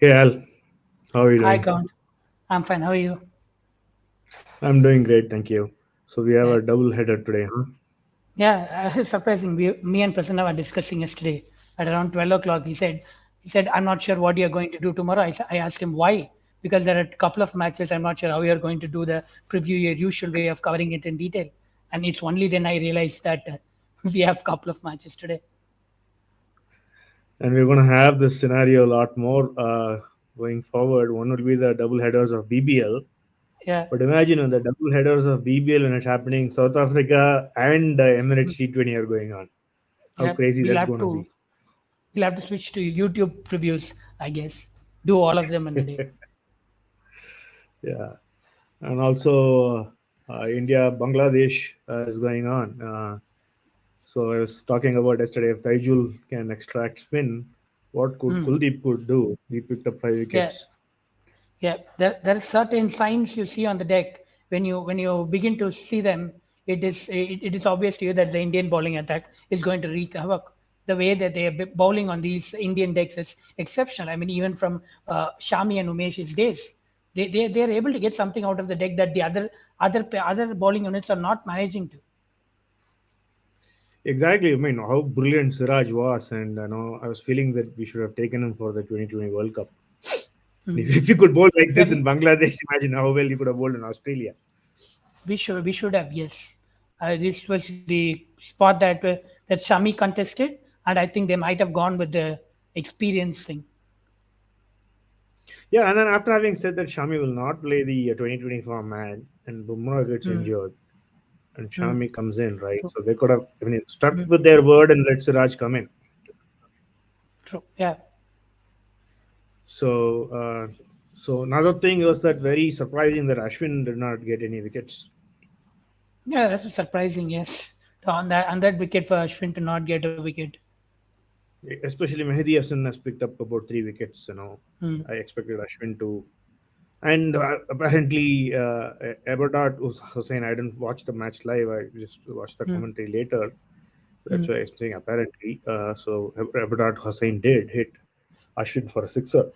Hey Al, how are you Hi, doing? Kount. I'm fine. How are you? I'm doing great, thank you. So we have Yeah, a double header today, huh? yeah. Surprising. Me and Prasanna were discussing yesterday at around 12 o'clock. He said, I'm not sure what you're going to do tomorrow. I asked him why, because there are a couple of matches. I'm not sure how you're going to do the preview, your usual way of covering it in detail. And it's only then I realized that we have a couple of matches today. And we're going to have this scenario a lot more going forward. One will be the double headers of BBL. Yeah, But imagine when the double headers of BBL when it's happening, South Africa and Emirates T20 are going on. How yeah. crazy We'll that's have going to to be. we'll have to switch to YouTube previews, I guess. Do all of them in a day. Yeah. And also India Bangladesh is going on. So I was talking about yesterday if Taijul can extract spin, what could Kuldeep could do? He picked up five Yeah, wickets. yeah, there are certain signs you see on the deck when you begin to see them. It is obvious to you that the Indian bowling attack is going to wreak havoc. The way that they are bowling on these Indian decks is exceptional. I mean, even from Shami and Umesh's days, they are able to get something out of the deck that the other bowling units are not managing to. Exactly. I mean, how brilliant Siraj was, and I was feeling that we should have taken him for the 2020 World Cup. If you could bowl like Yeah, this in Bangladesh, imagine how well you could have bowled in Australia. we should have, yes. This was the spot that Shami contested, and I think they might have gone with the experience thing. Yeah, and then after having said that Shami will not play the 2020 format, and Bumrah gets injured, and Shami comes in, right? True, So they could have, stuck with their word and let Siraj come in. true. Yeah, So, so another thing was that very surprising that Ashwin did not get any wickets. yeah. That's surprising. Yes, on that wicket for Ashwin to not get a wicket. Especially Mehdi Hassan has picked up about three wickets. I expected Ashwin to. And apparently, Aberdart was Hussain. I didn't watch the match live. I just watched the commentary later. That's why I'm saying apparently. So Aberdart Hussain did hit Ashwin for a sixer.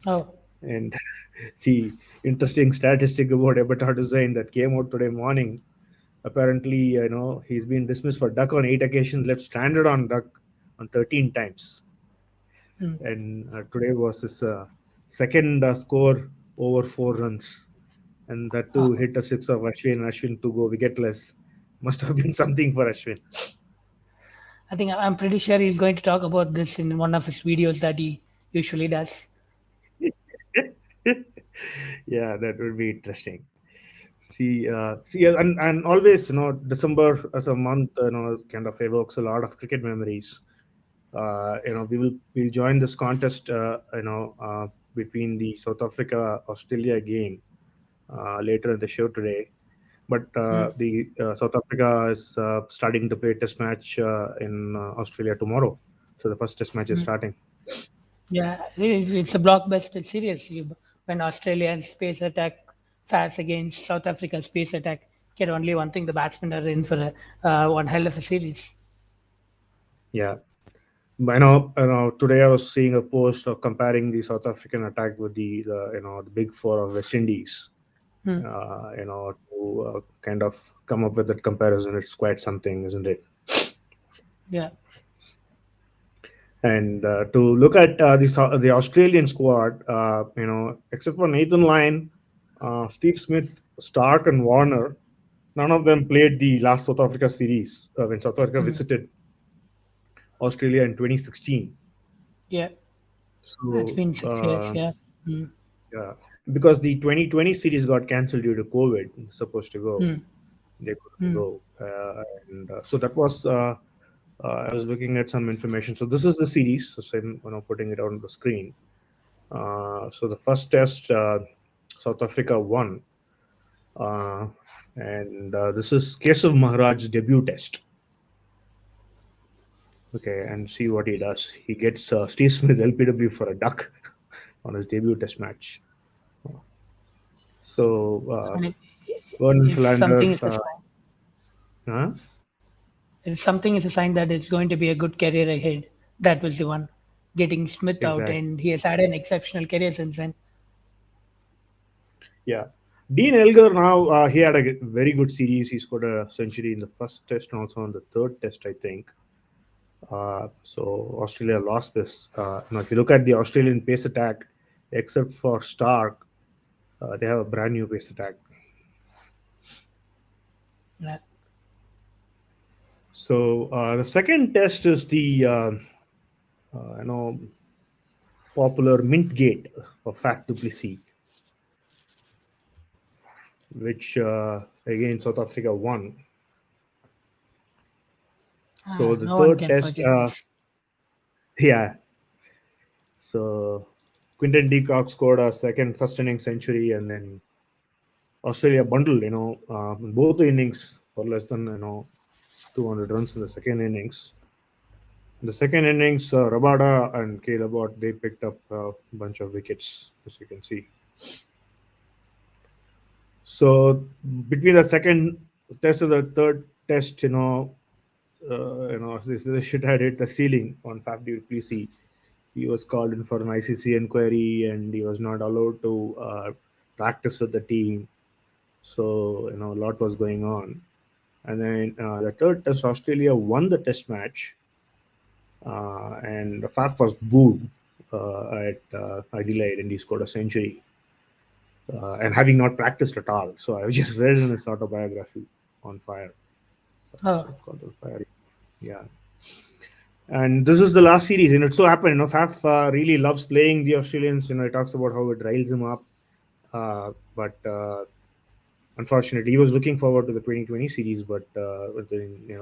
Oh, And the interesting statistic about Aberdart Hussain that came out today morning. Apparently, he's been dismissed for duck on 8 occasions, left stranded on duck on 13 times. And today was his second score over 4 runs. And that too hit a six of Ashwin. Ashwin to go wicketless. Must have been something for Ashwin. I think I'm pretty sure he's going to talk about this in one of his videos that he usually does. Yeah, that would be interesting. See, and always, December as a month, kind of evokes a lot of cricket memories. We'll join this contest, between the South Africa Australia game later in the show today. But the South Africa is starting to play a test match in Australia tomorrow. So the first test match is starting. Yeah, it's a blockbuster series. When Australia's space attack fares against South Africa's space attack, get only one thing: the batsmen are in for one hell of a series. Yeah. I know. Today I was seeing a post of comparing the South African attack with the big four of West Indies. To kind of come up with that comparison, it's quite something, isn't it? Yeah. And to look at the Australian squad, except for Nathan Lyon, Steve Smith, Stark, and Warner, none of them played the last South Africa series when South Africa visited Australia in 2016. Yeah, it's So, been 6 years. Yeah. Mm. yeah, because the 2020 series got cancelled due to COVID, supposed to go, they couldn't go, and so that was. I was looking at some information. So this is the series. So I'm putting it on the screen. So the first test, South Africa won, uh, and this is Kesav Maharaj's debut test. Okay, and see what he does. He gets Steve Smith LPW for a duck on his debut test match. So And Vernon if something Philander, is a sign, huh? if something is a sign that it's going to be a good career ahead, that was the one. getting Smith out, exactly. and he has had an exceptional career since then. Yeah. Dean Elgar now, he had a very good series. He scored a century in the first test and also on the third test, I think. So Australia lost this. If you look at the Australian pace attack, except for Stark, they have a brand new pace attack. Yeah. So the second test is the popular Mint Gate of Fat Duplessis, which again South Africa won. So the No one third can test, forget this. yeah. So Quinton de Kock scored a second first inning century, and then Australia bundled, both the innings for less than 200 runs in the second innings. In the second innings, Rabada and Calebot they picked up a bunch of wickets, as you can see. So between the second test and the third test, this shit had hit the ceiling on Faf du Plessis. He was called in for an ICC inquiry, and he was not allowed to practice with the team. So a lot was going on. And then the third test, Australia won the test match, and Faf was booed at Adelaide, and he scored a century. And having not practiced at all. So I just read in his autobiography, On Fire. Is Oh, it called On Fire? Yeah. And this is the last series, and it so happened, Faf really loves playing the Australians. He talks about how it riles him up. But unfortunately, he was looking forward to the 2020 series, but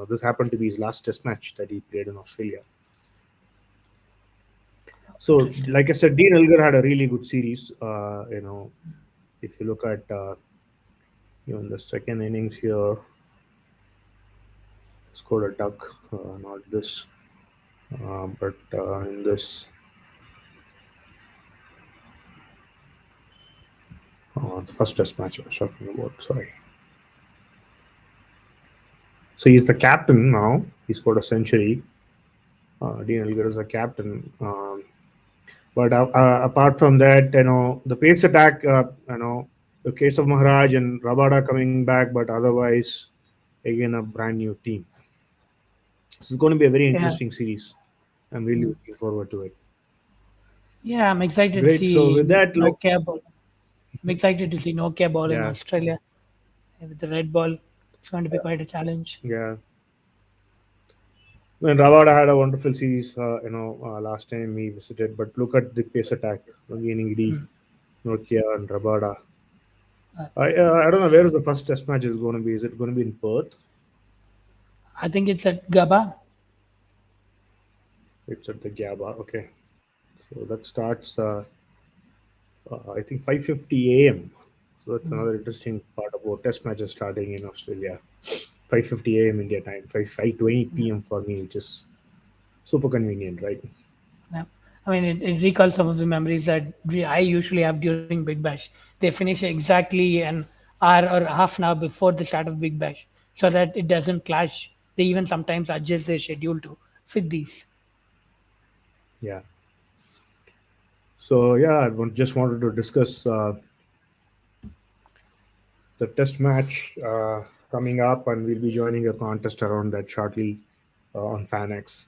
this happened to be his last Test match that he played in Australia. So, interesting. like I said, Dean Elgar had a really good series. If you look at in the second innings here, scored a duck, not this, but in this the first Test match I was talking about. Sorry. So he's the captain now. He scored a century. Dean Elgar is a captain. But apart from that, the pace attack, the case of Maharaj and Rabada coming back, but otherwise, again, a brand new team. This is going to be a very Yeah, interesting series. I'm really looking forward to it. yeah. I'm excited to Great. So see with that, let's, Nokia ball. I'm excited to see Nokia ball in yeah, Australia with the red ball. It's going to be quite a challenge. yeah. When Ravada had a wonderful series, last time he visited, but look at the pace attack, gaining D, Nokia, and Rabada. I don't know where is the first Test match is going to be. Is it going to be in Perth? I think it's at Gabba. It's at the Gabba. Okay, so that starts. I think 5:50 a.m. So that's another interesting part about Test matches starting in Australia. 5:50 a.m. India time, 5:20 p.m. for me, which is super convenient, right? Yeah. I mean, it recalls some of the memories that I usually have during Big Bash. They finish exactly an hour or half an hour before the start of Big Bash so that it doesn't clash. They even sometimes adjust their schedule to fit these. Yeah. So yeah, just wanted to discuss the Test match coming up, and we'll be joining a contest around that shortly on Fanx.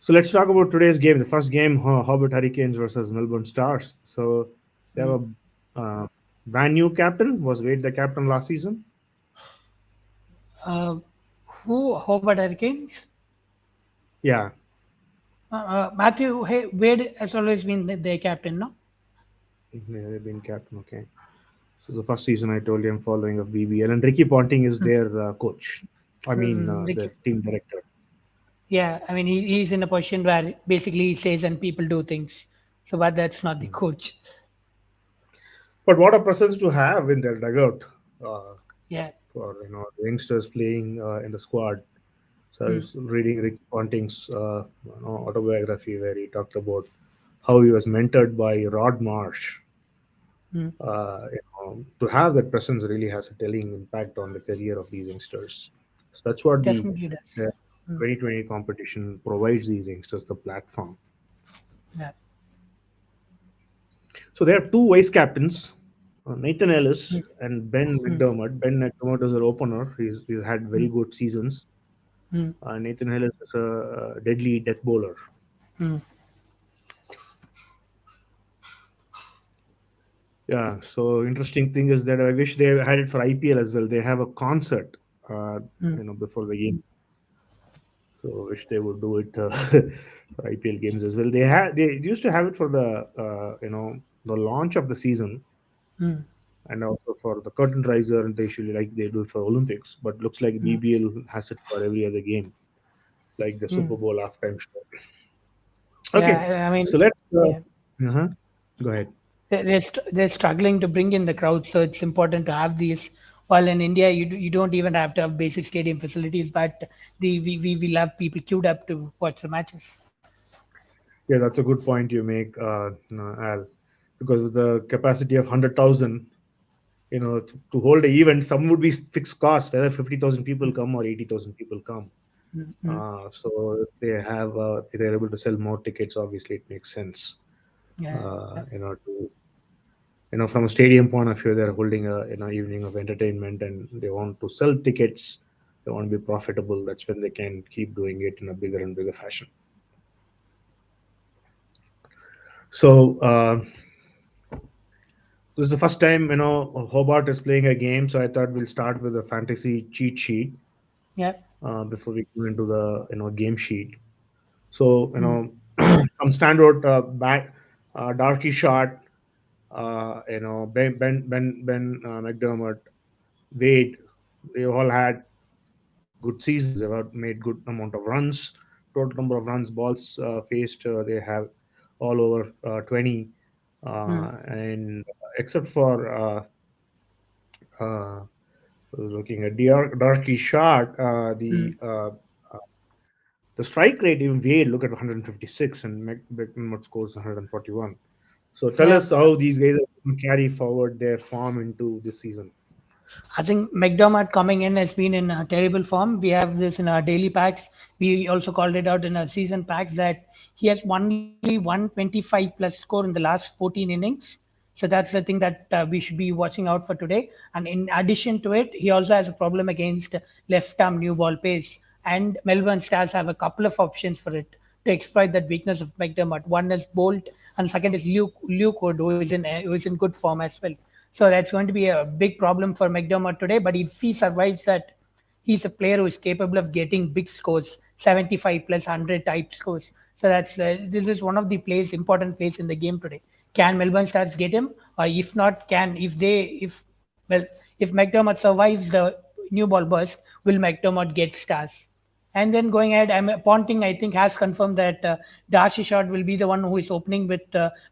So let's talk about today's game. The first game, Hobart Hurricanes versus Melbourne Stars. So they have a brand new captain. Was Wade the captain last season? Uh, who Hobart Hurricanes? Yeah, Matthew Wade has always been their captain, no? they've been captain. Okay. So the first season I told you I'm following of BBL, and Ricky Ponting is their coach. I mean, Ricky. the team director. Yeah, I mean, he's in a position where basically he says and people do things. So, but that's not the Mm. coach. But what a presence to have in their dugout uh, Yeah. for the youngsters playing in the squad. So I was reading Rick Ponting's autobiography where he talked about how he was mentored by Rod Marsh. To have that presence really has a telling impact on the career of these youngsters. So that's what Definitely does. the 2020 competition provides these youngsters the platform. Yeah. So they have two vice captains, Nathan Ellis Mm, and Ben mm, McDermott. Ben McDermott is their opener. He's had very mm, good seasons. mm, Nathan Ellis is a deadly death bowler. mm, Yeah. So interesting thing is that I wish they had it for IPL as well. They have a concert, uh, mm, before the game. So wish they would do it for IPL games as well. They used to have it for the the launch of the season, mm, and also for the curtain riser. They usually like they do it for Olympics, but looks like mm, BBL has it for every other game, like the mm. Super Bowl halftime show. Okay, Yeah, I mean, so let's yeah. uh-huh. Go ahead. They're struggling to bring in the crowd, so it's important to have these. While in India, you don't even have to have basic stadium facilities, but we will have people queued up to watch the matches. Yeah, that's a good point you make, no, Al, because of the capacity of 100,000. To hold an event, some would be fixed cost, whether 50,000 people come or 80,000 people come. Mm-hmm. So if they're able to sell more tickets, obviously it makes sense. Yeah, To from a stadium point of view, they're holding a evening of entertainment, and they want to sell tickets. They want to be profitable. That's when they can keep doing it in a bigger and bigger fashion. So this is the first time Hobart is playing a game. So I thought we'll start with a fantasy cheat sheet yeah, before we go into the game sheet. So mm, some standard bat, darky shot. Ben McDermott, Wade, they all had good seasons. They've made good amount of runs. Total number of runs balls faced, they have all over 20. mm, And except for uh, looking at Darky shot, mm. the strike rate, even Wade look at 156 and McDermott scores 141. So tell Yeah. us how these guys are going to carry forward their form into this season. I think McDermott coming in has been in a terrible form. We have this in our daily packs. We also called it out in our season packs that he has only 125 plus score in the last 14 innings. So that's the thing that we should be watching out for today. And in addition to it, he also has a problem against left arm new ball pace. And Melbourne Stars have a couple of options for it to exploit that weakness of McDermott. One is Bolt, and second is Luke Wood, who is in good form as well. So that's going to be a big problem for McDermott today. But if he survives that, he's a player who is capable of getting big scores, 75 plus 100 type scores. So this is one of the important plays in the game today. Can Melbourne Stars get him, or if not, can if they if McDermott survives the new ball burst, will McDermott get Stars? And then going ahead, Ponting, I think, has confirmed that Darcy Short will be the one who is opening with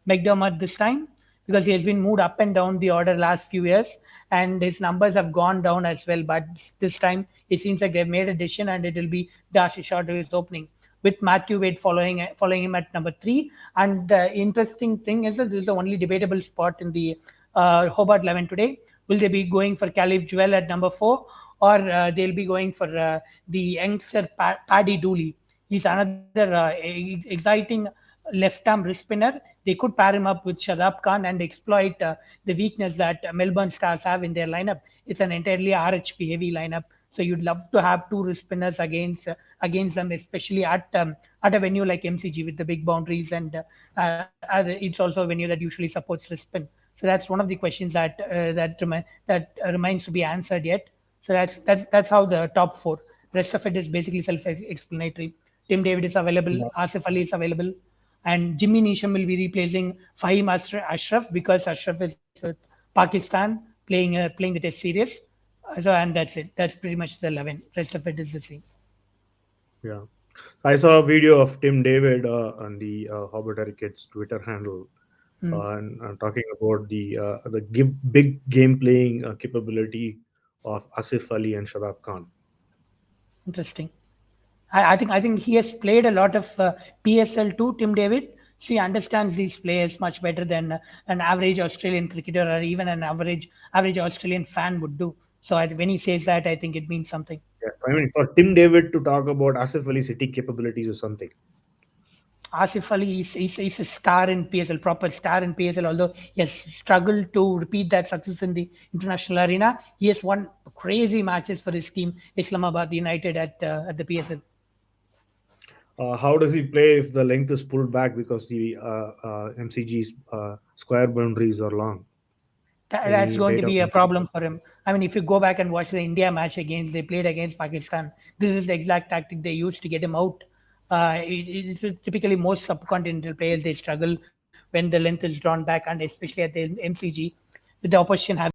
McDermott this time because he has been moved up and down the order last few years and his numbers have gone down as well. But this time it seems like they've made a decision and it will be Darcy Short who is opening with Matthew Wade following him at number 3. And the interesting thing is that this is the only debatable spot in the Hobart 11 today. Will they be going for Caleb Jewell at number 4, or they'll be going for the youngster Paddy Dooley? He's another exciting left arm wrist spinner. They could pair him up with Shadab Khan and exploit the weakness that Melbourne Stars have in their lineup. It's an entirely RHP heavy lineup. So you'd love to have two wrist spinners against them, especially at a venue like MCG with the big boundaries, and it's also a venue that usually supports wrist spin. So that's one of the questions that remains to be answered yet. So that's how the top four. Rest of it is basically self-explanatory. Tim David is available, Yeah, Asif Ali is available, and Jimmy Neesham will be replacing Fahim Ashraf because Ashraf is with Pakistan playing the Test series. So and that's it. That's pretty much the 11. Rest of it is the same. yeah. I saw a video of Tim David on the Hobart Hurricanes Twitter handle, Hmm. and talking about the big game playing capability of Asif Ali and Shadab Khan. Interesting. I think he has played a lot of PSL too, Tim David. So he understands these players much better than an average Australian cricketer or even an average Australian fan would do. So when he says that, I think it means something. Yeah, I mean, for Tim David to talk about Asif Ali's hitting capabilities or something. Asif Ali is a star in PSL, proper star in PSL. Although he has struggled to repeat that success in the international arena, he has won crazy matches for his team, Islamabad United, at the PSL. How does he play if the length is pulled back because the MCG's square boundaries are long? That's Any going to data be a point? problem for him. I mean, if you go back and watch the India match against they played against Pakistan, this is the exact tactic they used to get him out. It's typically most subcontinental players they struggle when the length is drawn back, and especially at the MCG, with the opposition having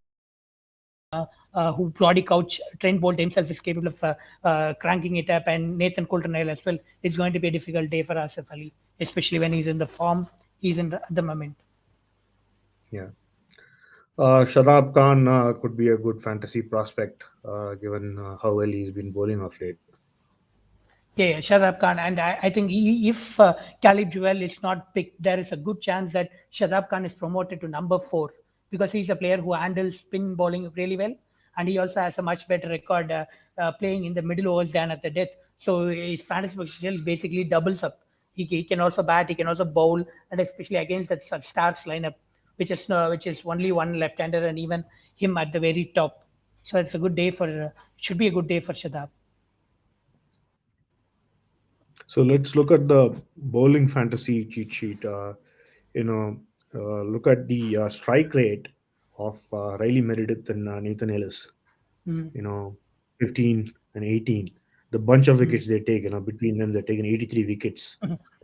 who Brody Couch, Trent Bolt himself is capable of cranking it up, and Nathan Coulter as well. It's going to be a difficult day for Asif Ali, especially when he's in the form he's in at the moment. Yeah. Shadab Khan could be a good fantasy prospect given how well he's been bowling of late. Yeah, Shadab Khan. And I think if Khalid Jewell is not picked, there is a good chance that Shadab Khan is promoted to number 4 because he's a player who handles spin bowling really well. And he also has a much better record playing in the middle overs than at the death. So his fantasy potential basically doubles up. He can also bat, he can also bowl, and especially against that stars lineup, which is only one left-hander and even him at the very top. So it's a good day for, it should be a good day for Shadab. So let's look at the bowling fantasy cheat sheet. You know, look at the strike rate of Riley Meredith and Nathan Ellis. Mm, 15 and 18. The bunch of mm. wickets they take, between them, they've taken 83 wickets.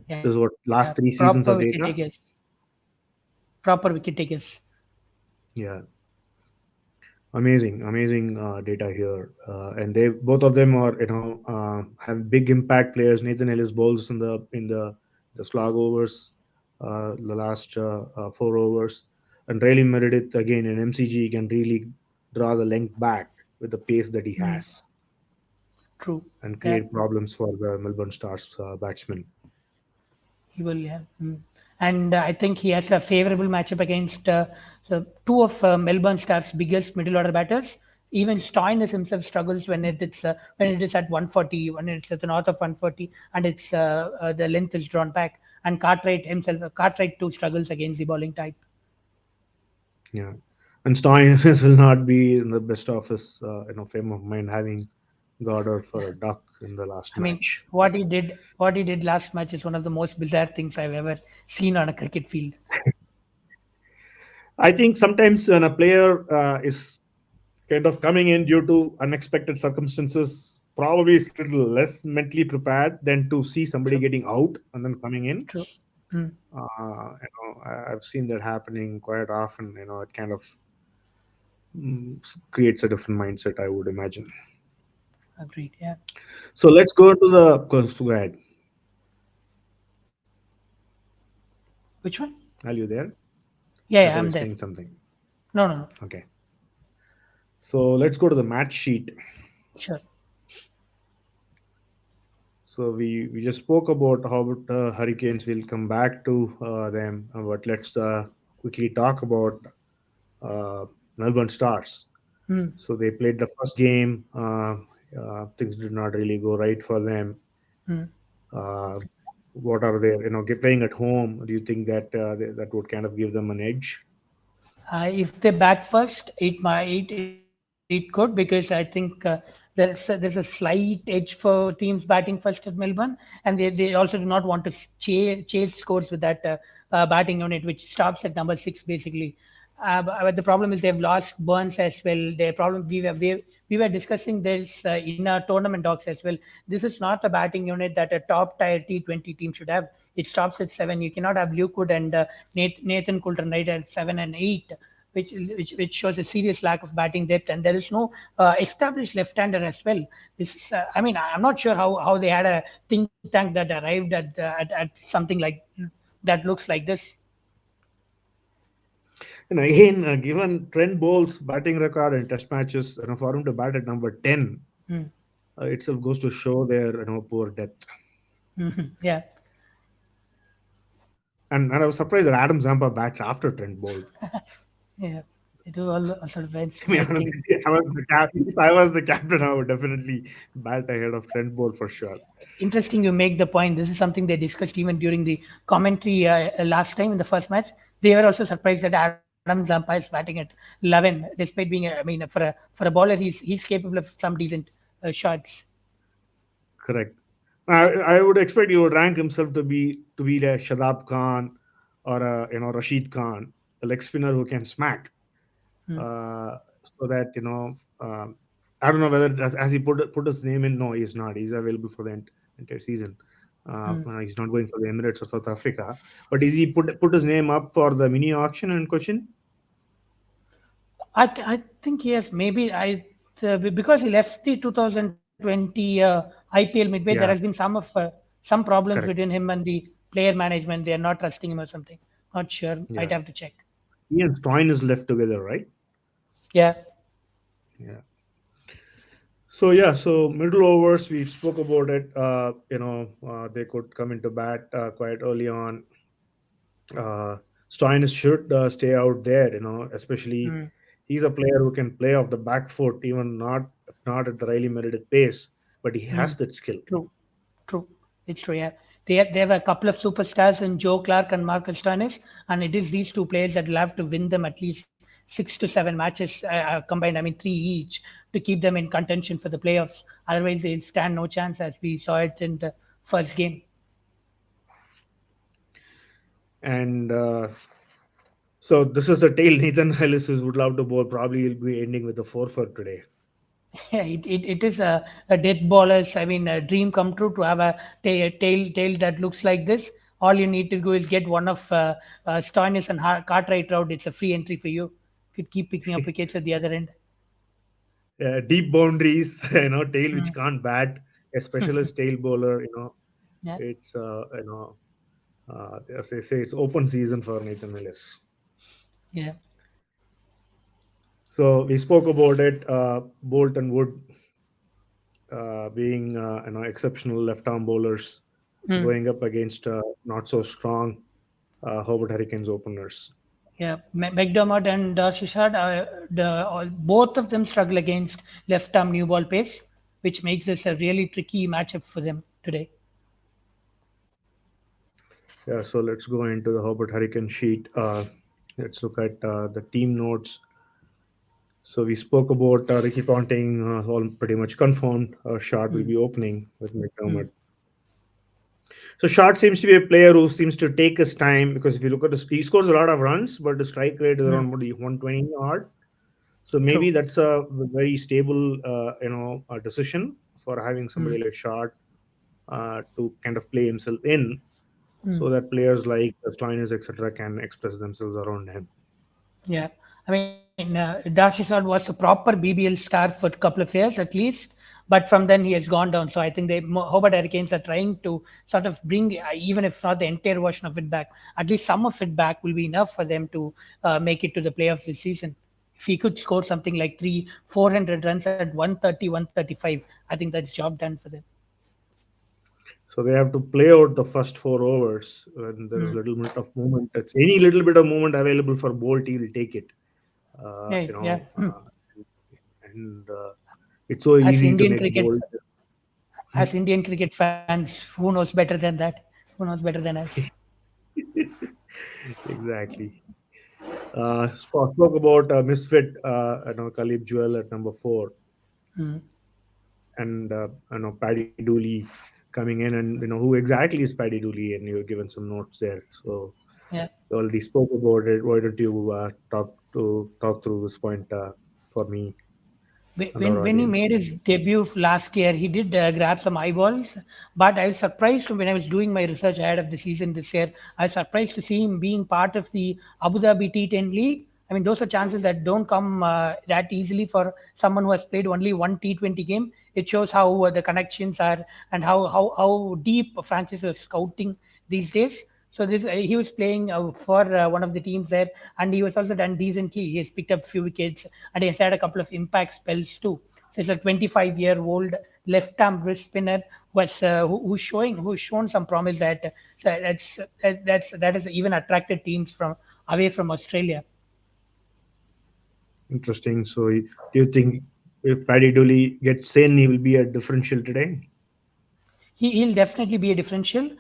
Yeah, This is what last three proper seasons wicket of takers. data. Proper wicket takers. Yeah, amazing data here, and they both of them are have big impact players. Nathan Ellis bowls in the slog overs, the last 4 overs, and Riley Meredith again in MCG can really draw the length back with the pace that he Mm, has true. and Yeah, create problems for the Melbourne Stars batsmen. he will. Yeah. And I think he has a favorable matchup against two of Melbourne Stars' biggest middle order batters. Even Stoinis himself struggles when it is at 140, when it's at the north of 140, and the length is drawn back. And Cartwright too struggles against the bowling type. Yeah, and Stoinis will not be in the best of his frame of mind, having got out for a duck in the last I mean, match. what he did last match is one of the most bizarre things I've ever seen on a cricket field. I think sometimes when a player is kind of coming in due to unexpected circumstances, probably is a little less mentally prepared than to see somebody True, getting out and then coming in. true. Mm, I've seen that happening quite often. It kind of creates a different mindset, I would imagine. agreed. Yeah. So let's go to the go ahead. Which one? Are you there? Yeah, I yeah, thought you I'm were there. saying something. No, no, no. Okay. So let's go to the match sheet. Sure. So we just spoke about how Hurricanes will come back to them, but let's quickly talk about uh, Melbourne Stars. Mm, So they played the first game. Things did not really go right for them. mm. Uh, what are they? Playing at home. Do you think that that would kind of give them an edge? If they bat first, it could because I think there's a slight edge for teams batting first at Melbourne, and they also do not want to chase scores with that batting unit, which stops at number 6 basically. But the problem is they've lost Burns as well. Their problem we were discussing this in our tournament docs as well. This is not a batting unit that a top tier T20 team should have. It stops at 7. You cannot have Luke Wood and Nathan Coulter right at 7 and 8, which shows a serious lack of batting depth. And there is no established left-hander as well. This is, I mean, I'm not sure how they had a think tank that arrived at something like that looks like this. And again, given Trent Bowles' batting record in Test matches, for him to bat at number 10, Mm. itself goes to show their poor depth. Yeah, And I was surprised that Adam Zampa bats after Trent Bolt. yeah. It was all sort of I mean, weird thing. if I was the captain, I would definitely bat ahead of Trent Bolt for sure. interesting you make the point. This is something they discussed even during the commentary last time in the first match. They were also surprised that Adam Zampa is batting at 11, despite being, for a bowler, he's capable of some decent shots. Correct. I would expect you would rank himself to be like Shadab Khan or Rashid Khan, a leg spinner who can smack. So that I don't know whether as he put his name in. No, he's not. He's available for the entire season. He's not going for the Emirates or South Africa. But is he put his name up for the mini auction in question? I think yes, maybe because he left the 2020 IPL midway. There has been Yeah, some problems between correct. him and the player management. They are not trusting him or something. Not sure. I'd Yeah, have to check. he and Stoin is left together, right? Yeah. Yeah. So yeah, so middle overs we spoke about it. They could come into bat quite early on. uh, Stoinis should stay out there, especially he's a player who can play off the back foot, even not if not at the highly merited pace, but he has that skill. True, true. It's true. Yeah, they have a couple of superstars in Joe Clark and Marcus Stoinis, and it is these two players that will have to win them at least 6 to 7 matches combined. I mean, three each to keep them in contention for the playoffs. Otherwise, they'll stand no chance, as we saw it in the first game. And so this is the tail Nathan Ellis would love to bowl. Probably will be ending with a four for today. Yeah, it is a death baller's, I mean, a dream come true to have a tail that looks like this. All you need to do is get one of Stoinis and Cartwright out. It's a free entry for you. Could keep picking up wickets at the other end. Deep boundaries, tail which can't bat, a specialist tail bowler. Yeah, It's as they say, it's open season for Nathan Ellis. yeah. So we spoke about it. Bolt and Wood being exceptional left arm bowlers Mm. going up against not so strong Hobart Hurricanes openers. Yeah, McDermott and Shishad, both of them struggle against left arm new ball pace, which makes this a really tricky matchup for them today. Yeah, so let's go into the Hobart Hurricane sheet. Let's look at the team notes. So we spoke about Ricky Ponting, all pretty much confirmed. Shard will be opening with McDermott. So Shard seems to be a player who seems to take his time, because if you look at he scores a lot of runs, but the strike rate is around 120 odd. So maybe True. that's a very stable, decision for having somebody like Shard to kind of play himself in, so that players like Stoinis, etc., can express themselves around him. Yeah, I mean, Darshishad was a proper BBL star for a couple of years at least, but from then he has gone down. So I think Hobart Hurricanes are trying to sort of bring, even if not the entire version of it back, at least some of it back will be enough for them to make it to the playoffs this season. If he could score something like 400 runs at 130, 135, I think that's job done for them. So they have to play out the first 4 overs when there is little bit of movement. It's any little bit of movement available for Bolt, he will take it. Uh, Yeah, you yeah. know, uh, and it's so As easy to Indian make cricket, Bolt. as Indian cricket fans, who knows better than that? Who knows better than us? Exactly. Spoke about Misfit, Khalib Jewel at number 4, and Paddy Dooley coming in, and who exactly is Paddy Dooley, and you've given some notes there. So Yeah. you already spoke about it. Why don't you talk through this point for me and our When he audience? made his debut last year, he did grab some eyeballs. But I was surprised when I was doing my research ahead of the season this year. I was surprised to see him being part of the Abu Dhabi T10 League. I mean, those are chances that don't come that easily for someone who has played only one T20 game. It shows how the connections are and how deep Francis is scouting these days. So this he was playing for one of the teams there, and he was also done decently. He has picked up few wickets, and he has had a couple of impact spells too. So it's a 25-year-old left-arm wrist spinner who's shown some promise that has even attracted teams from away from Australia. Interesting. So do you think if Paddy Dooley gets in, he will be a differential today? He'll definitely be a differential.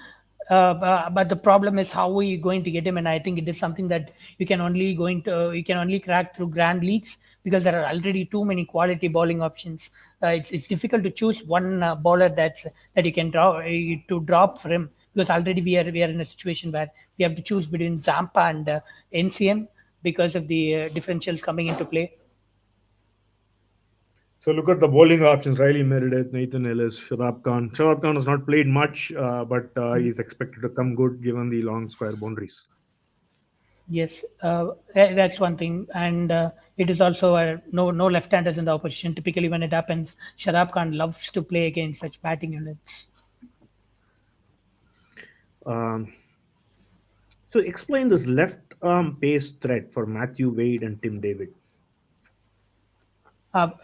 But the problem is how are you going to get him? And I think it is something that you can only crack through grand leagues because there are already too many quality bowling options. It's difficult to choose one bowler that you can to drop for him because already we are in a situation where we have to choose between Zampa and NCN because of the differentials coming into play. So look at the bowling options: Riley Meredith, Nathan Ellis, Shadab Khan. Shadab Khan has not played much, but he's expected to come good given the long square boundaries. Yes, that's one thing, and it is also no left-handers in the opposition. Typically, when it happens, Shadab Khan loves to play against such batting units. Um, so explain this left arm pace threat for Matthew Wade and Tim David.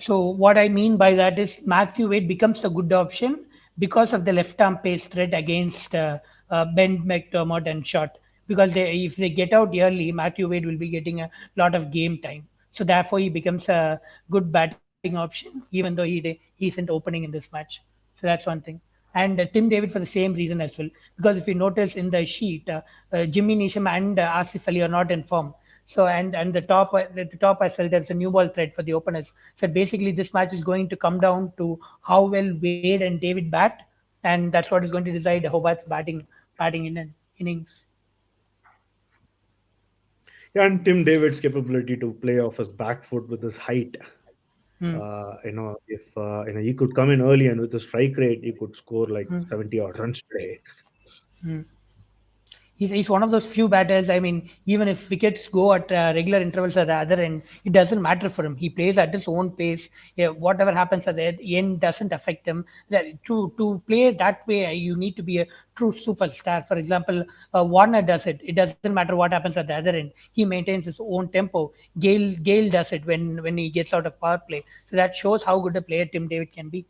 So what I mean by that is Matthew Wade becomes a good option because of the left arm pace threat against Ben McDermott and Shot. Because if they get out early, Matthew Wade will be getting a lot of game time. So therefore, he becomes a good batting option, even though he isn't opening in this match. So that's one thing. And Tim David for the same reason as well. Because if you notice in the sheet, Jimmy Neesham and Asif Ali are not in form. So and the top as well, there's a new ball threat for the openers. So basically, this match is going to come down to how well Wade and David bat, and that's what is going to decide Hobart's innings. Yeah, and Tim David's capability to play off his back foot with his height. Hmm. If he could come in early and with the strike rate, he could score like Hmm. 70 odd runs today. He's one of those few batters. I mean, even if wickets go at regular intervals at the other end, it doesn't matter for him. He plays at his own pace. Yeah, whatever happens at the end doesn't affect him. To play that way, you need to be a true superstar. For example, Warner does it. It doesn't matter what happens at the other end. He maintains his own tempo. Gale does it when he gets out of power play. So that shows how good a player Tim David can be.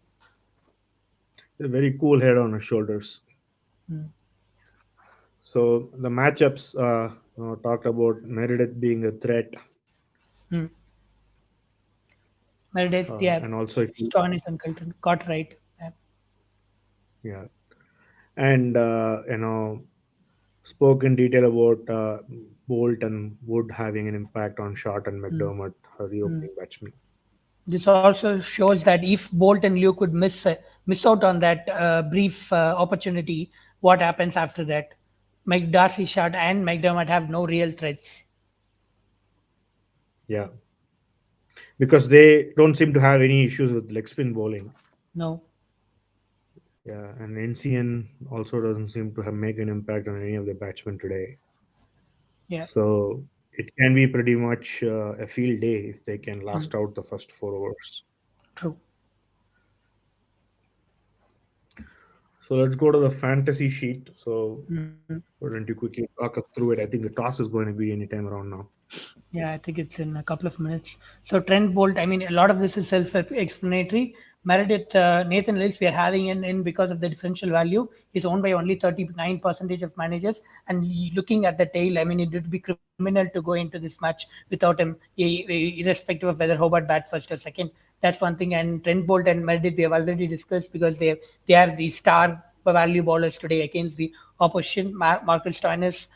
A very cool head on his shoulders. So the matchups talked about Meredith being a threat, Hmm. Meredith, yeah, and also if you, Stoinis and Colton got right. Yeah. yeah, and spoke in detail about Bolt and Wood having an impact on Shot and McDermott, the opening batsman. This also shows that if Bolt and Liu could miss out on that brief opportunity, what happens after that? Darcy Shot and McDermott have no real threats. Yeah, because they don't seem to have any issues with leg spin bowling. No. Yeah, and NCN also doesn't seem to have make an impact on any of the batsmen today. Yeah. So it can be pretty much a field day if they can Mm. last out the first 4 overs. True. So let's go to the fantasy sheet. So Mm. why don't you quickly talk us through it? I think the toss is going to be anytime around now. Yeah, I think it's in a couple of minutes. So Trent Bolt, I mean, a lot of this is self-explanatory. Meredith, Nathan Lewis, we are having in because of the differential value. Is owned by only 39% of managers. And looking at the tail, I mean, it would be criminal to go into this match without him, irrespective of whether Hobart bat first or second. That's one thing. And Trent Bolt and Meredith, we have already discussed because they are the star value bowlers today against the opposition. Marcus Stoinis,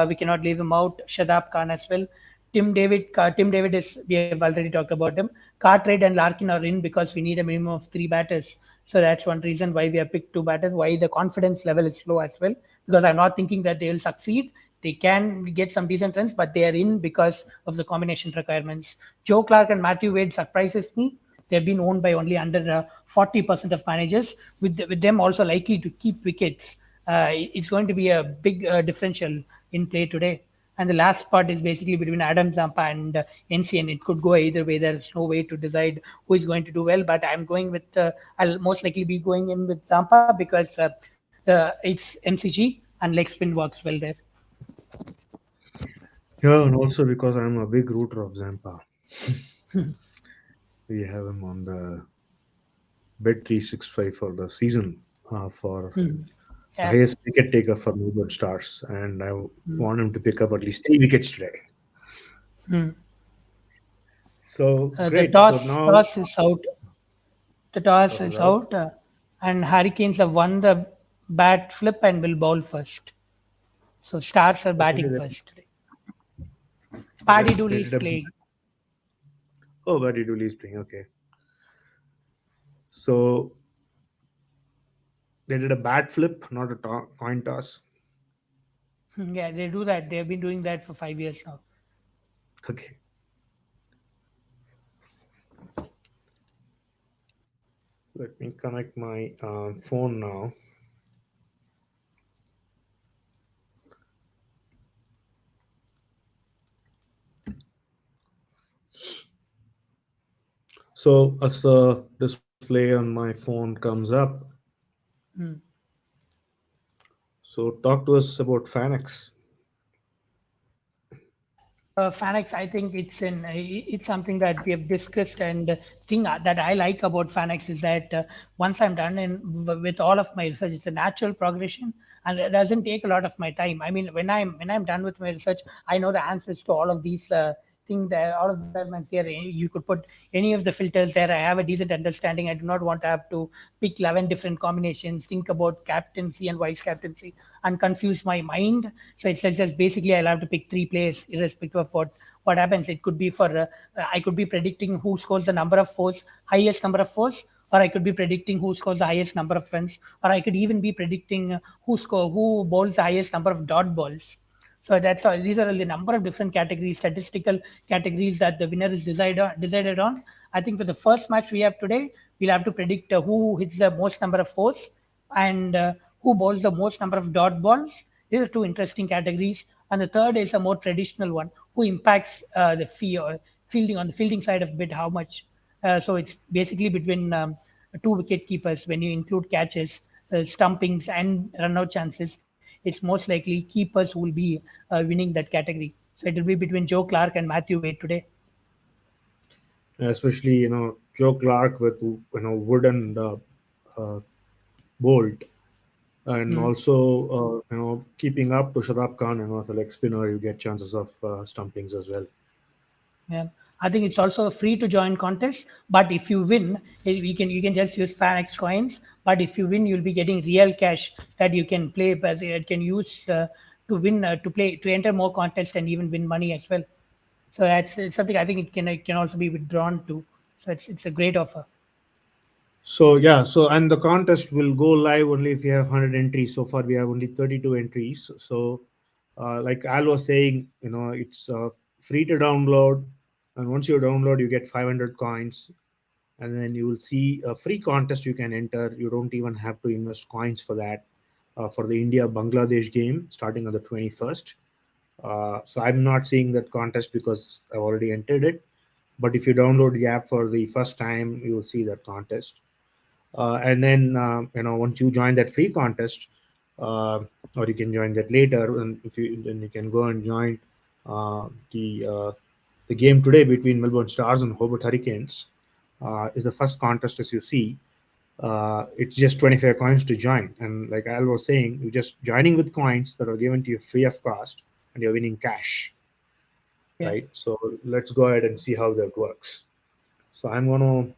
we cannot leave him out. Shadab Khan as well. Tim David is we have already talked about him. Cartwright and Larkin are in because we need a minimum of three batters. So that's one reason why we have picked two batters. Why the confidence level is low as well because I'm not thinking that they will succeed. They can get some decent runs, but they are in because of the combination requirements. Joe Clark and Matthew Wade surprises me. They've been owned by only under 40% of managers, with them also likely to keep wickets. It's going to be a big differential in play today. And the last part is basically between Adam Zampa and NCN. It could go either way. There's no way to decide who is going to do well. But I'm going with, I'll most likely be going in with Zampa because it's MCG and leg spin works well there. Yeah, and also because I'm a big rooter of Zampa. We have him on the Bet 365 for the season for the Yeah. highest wicket taker for Melbourne Stars, and I want him to pick up at least 3 wickets today. So The great. So toss now toss is out. The toss toss is is out. out. and Hurricanes have won the bat flip and will bowl first. So Stars are Okay, batting first today. Paddy they Dooley did is a playing. oh, Buddy Dooley's playing. Okay, so they did a bat flip, not a coin toss. Yeah, they do that. They've been doing that for 5 years now. Okay, let me connect my phone now. So as the display on my phone comes up, so talk to us about Fanx. Fanex, I think it's something that we have discussed, and thing that I like about Fanex is that once I'm done with all of my research, it's a natural progression, and it doesn't take a lot of my time. I mean, when I'm done with my research, I know the answers to all of these things there, all of the elements here. You could put any of the filters there. I have a decent understanding. I do not want to have to pick 11 different combinations, think about captaincy and vice captaincy, and confuse my mind. So it's just basically I'll have to pick three players irrespective of what happens. It could be for I could be predicting who scores the number of fours, highest number of fours, or I could be predicting who scores the highest number of runs, or I could even be predicting who bowls the highest number of dot balls. So that's all. These are the number of different categories, statistical categories that the winner is decided on. I think for the first match we have today, we'll have to predict who hits the most number of fours and who bowls the most number of dot balls. These are two interesting categories. And the third is a more traditional one, who impacts fielding on the fielding side of bit how much. So it's basically between two wicket keepers when you include catches, stumpings, and run out chances. It's most likely keepers who will be winning that category. So it will be between Joe Clark and Matthew Wade today. Especially Joe Clark with wooden uh, bolt, and Mm. also keeping up to Shadab Khan, as a leg spinner, you get chances of stumpings as well. Yeah, I think it's also a free to join contest. But if you win, we can you can just use FanX coins. But if you win, you'll be getting real cash that you can play, but you can use to win to play to enter more contests and even win money as well. So that's it's something I think it can also be withdrawn to. So it's a great offer. So yeah, so and the contest will go live only if you have 100 entries. So far, we have only 32 entries. So, like Al was saying, it's free to download, and once you download, you get 500 coins, and then you will see a free contest you can enter. You don't even have to invest coins for that. For the India Bangladesh game starting on the 21st. So I'm not seeing that contest because I've already entered it. But if you download the app for the first time, you will see that contest. And then once you join that free contest, uh, or you can join that later, and if you then you can go and join uh, the uh, the game today between Melbourne Stars and Hobart Hurricanes. Is the first contest, as you see. It's just 25 coins to join, and like Al was saying, you're just joining with coins that are given to you free of cost, and you're winning cash, Yeah, right? So let's go ahead and see how that works. So I'm going to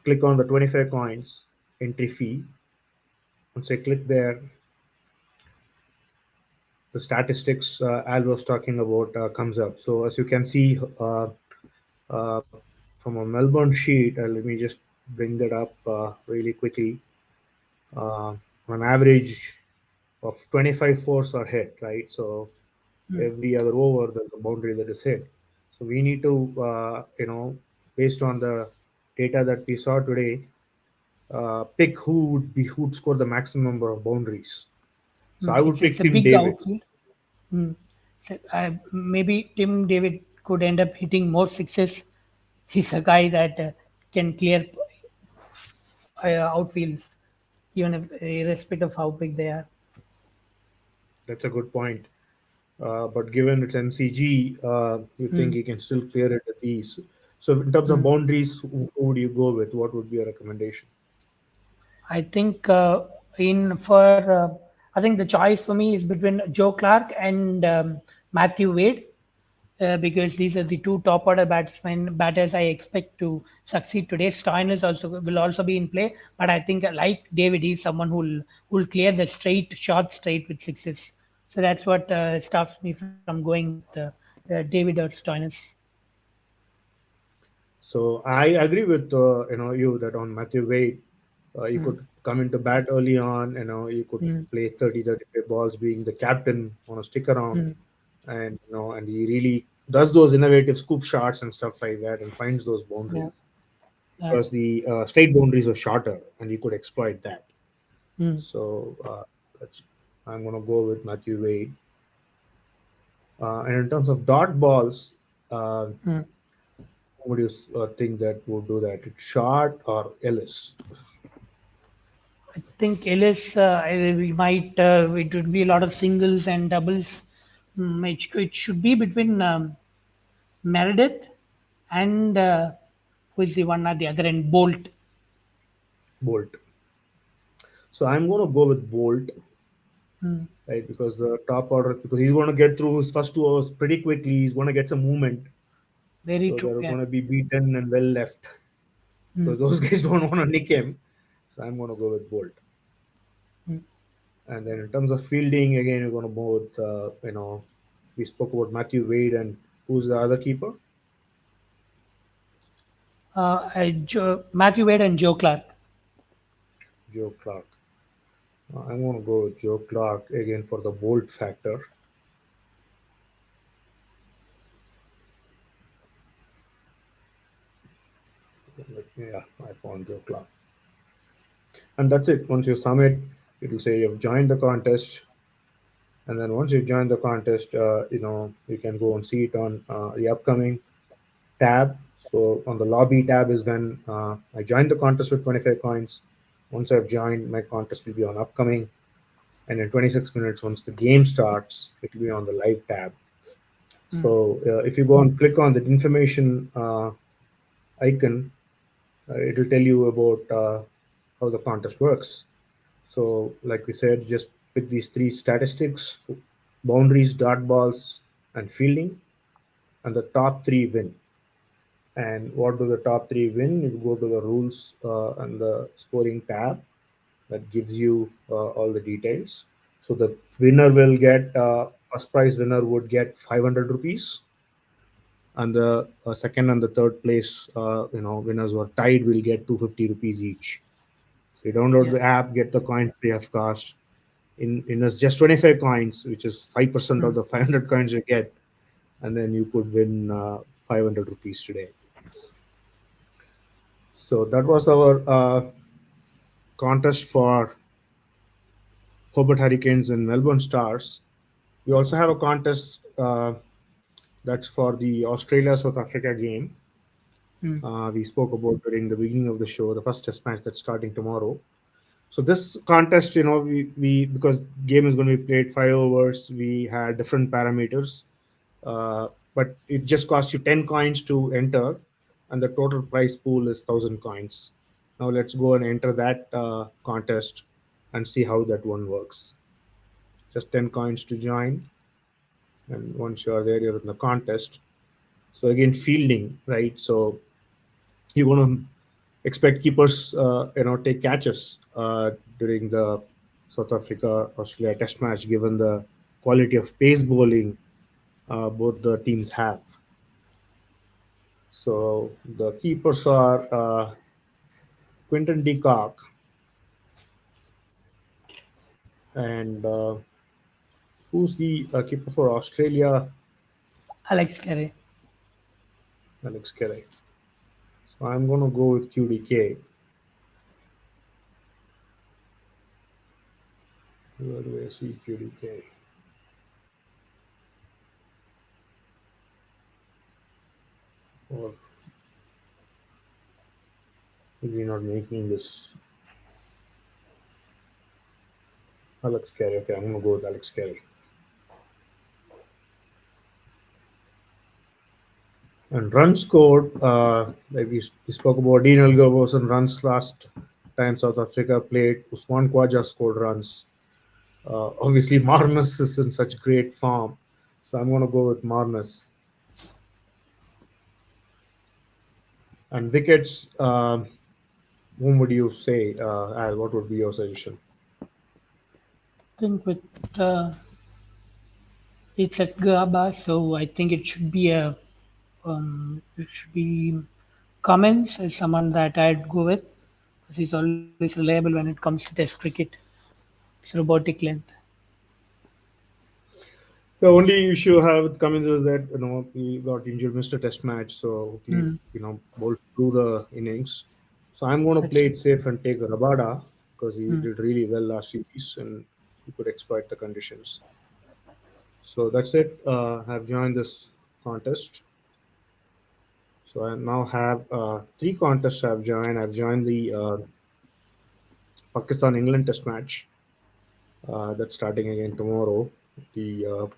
click on the 25 coins entry fee. Once I click there, the statistics Al was talking about comes up. So as you can see uh, from a Melbourne sheet, let me just bring that up really quickly. Uh, on average of 25 fours are hit, right? So every other over, there's a boundary that is hit. So we need to, based on the data that we saw today, pick who would score the maximum number of boundaries. So I would it's pick a Tim big David. outfield. Mm. So, maybe Tim David could end up hitting more sixes. He's a guy that can clear outfields, even if irrespective of how big they are. That's a good point. But given it's MCG, you think Mm. you can still clear it at ease. So in terms of boundaries, who would you go with? What would be your recommendation? I think I think the choice for me is between Joe Clark and Matthew Wade. because these are the two top order batters I expect to succeed today. Stoinis also will also be in play, but I think like David, he's someone who'll clear the straight short straight with sixes. So that's what stops me from going with David or Stoinis. So I agree with you that on Matthew Wade, you could come into bat early on. You could Mm, play 30-35 balls, being the captain on a stick around, mm, and he really does those innovative scoop shots and stuff like that, and finds those yeah, boundaries yeah, because the straight boundaries are shorter, and you could exploit that. mm, So that's, I'm gonna go with Matthew Wade. And in terms of dot balls, uh, mm. who would you think that would do that? It's Short or Ellis? I think Ellis, we might it would be a lot of singles and doubles. It should be between Meredith and who is the one at the other end? Bolt. Bolt. So I'm going to go with Bolt, Mm, right? Because the top order, because he's going to get through his first 2 hours pretty quickly. He's going to get some movement. very So true. they're Yeah. going to be beaten and well left Mm, because those guys don't want to nick him. So I'm going to go with Bolt. mm. And then in terms of fielding, again, you're going to go with, we spoke about Matthew Wade and who's the other keeper? Matthew Wade and Joe Clark. Joe Clark. I'm going to go with Joe Clark again for the Bolt factor. Yeah, I found Joe Clark. And that's it. Once you submit, it will say you've joined the contest. And then once you join the contest, you can go and see it on the upcoming tab. So on the lobby tab is when I joined the contest with 25 coins. Once I've joined, my contest will be on upcoming. And in 26 minutes, once the game starts, it will be on the live tab. So if you go and click on the information icon, it will tell you about how the contest works. So, like we said, just pick these three statistics: boundaries, dot balls, and fielding, and the top three win. And what do the top three win? You go to the rules and the scoring tab that gives you all the details. So the winner will get first prize winner would get 500 rupees, and the second and the third place winners who are tied will get 250 rupees each. So you download Yeah. the app, get the coin free of cost. In just 25 coins, which is 5% of Mm. the 500 coins you get, and then you could win 500 rupees today. So that was our contest for Hobart Hurricanes and Melbourne Stars. We also have a contest that's for the Australia South Africa game. Mm. We spoke about during the beginning of the show, the first test match that's starting tomorrow. So this contest, we because game is going to be played 5 overs, we had different parameters, but it just costs you 10 coins to enter, and the total prize pool is 1,000 coins. Now let's go and enter that contest and see how that one works. Just 10 coins to join, and once you're there, you're in the contest. So again, fielding, right? So you want to expect keepers, take catches during the South Africa Australia Test match, given the quality of pace bowling both the teams have. So the keepers are Quinton de Kock and who's the keeper for Australia? Alex Carey. Alex Kelly. So I'm going to go with QDK. Where do I see QDK? Or is he not making this Alex Kelly? Okay, I'm going to go with Alex Kelly. And runs scored, like we spoke about, Dean Elgerson runs last time South Africa played. Usman Khawaja scored runs. Obviously, Marnus is in such great form. So I'm going to go with Marnus. And wickets, whom would you say, Al? What would be your suggestion? I think with uh, it's at Gaba, so I think it should be Cummins is someone that I'd go with because he's always reliable when it comes to Test cricket. It's robotic length. The only issue I have with Cummins is that he got injured, missed a test match, so hopefully Mm, bowled through the innings. So I'm going to that's play true. it safe and take Rabada because he Mm, did really well last series and he could exploit the conditions. So that's yep. it. I've joined this contest. So I now have three contests I've joined. I've joined the Pakistan England test match that's starting again tomorrow. The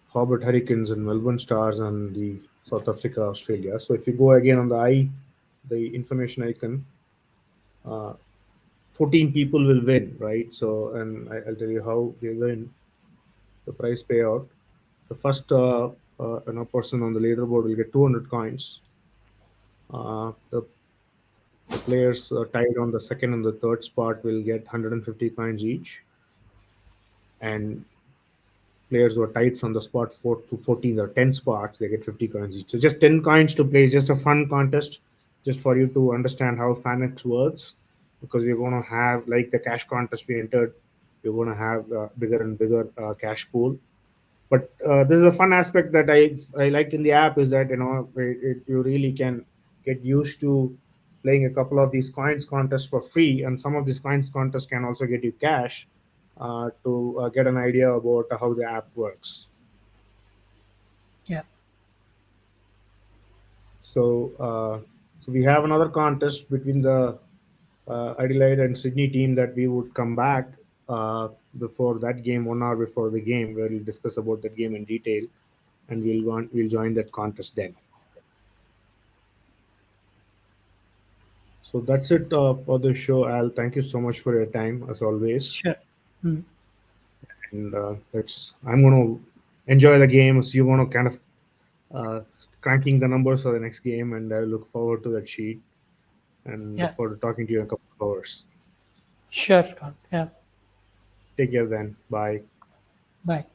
Hobart Hurricanes and Melbourne Stars and the South Africa Australia. So if you go again on the information icon, uh, 14 people will win, right? So and I'll tell you how they win the prize payout. The first person on the leaderboard will get 200 coins. The players tied on the second and the third spot will get 150 coins each, and players who are tied from the spot 4 to 14 or 10 spots, they get 50 coins each. So just 10 coins to play, just a fun contest, just for you to understand how Fanx works. Because we're going to have, like the cash contest we entered, we're going to have bigger and bigger cash pool. But this is a fun aspect that I like in the app is that you really can get used to playing a couple of these coins contests for free, and some of these coins contests can also get you cash to get an idea about how the app works. Yeah, So, so we have another contest between the Adelaide and Sydney team that we would come back before that game, 1 hour before the game, where we'll discuss about that game in detail, and we'll join that contest then. So that's it for the show, Al. Thank you so much for your time, as always. sure. Mm, And I'm going to enjoy the game. So you're going to kind of uh, cranking the numbers for the next game, and I look forward to that sheet and yeah, look forward to talking to you in a couple of hours. sure. Scott. Yeah, Take care then. Bye. bye.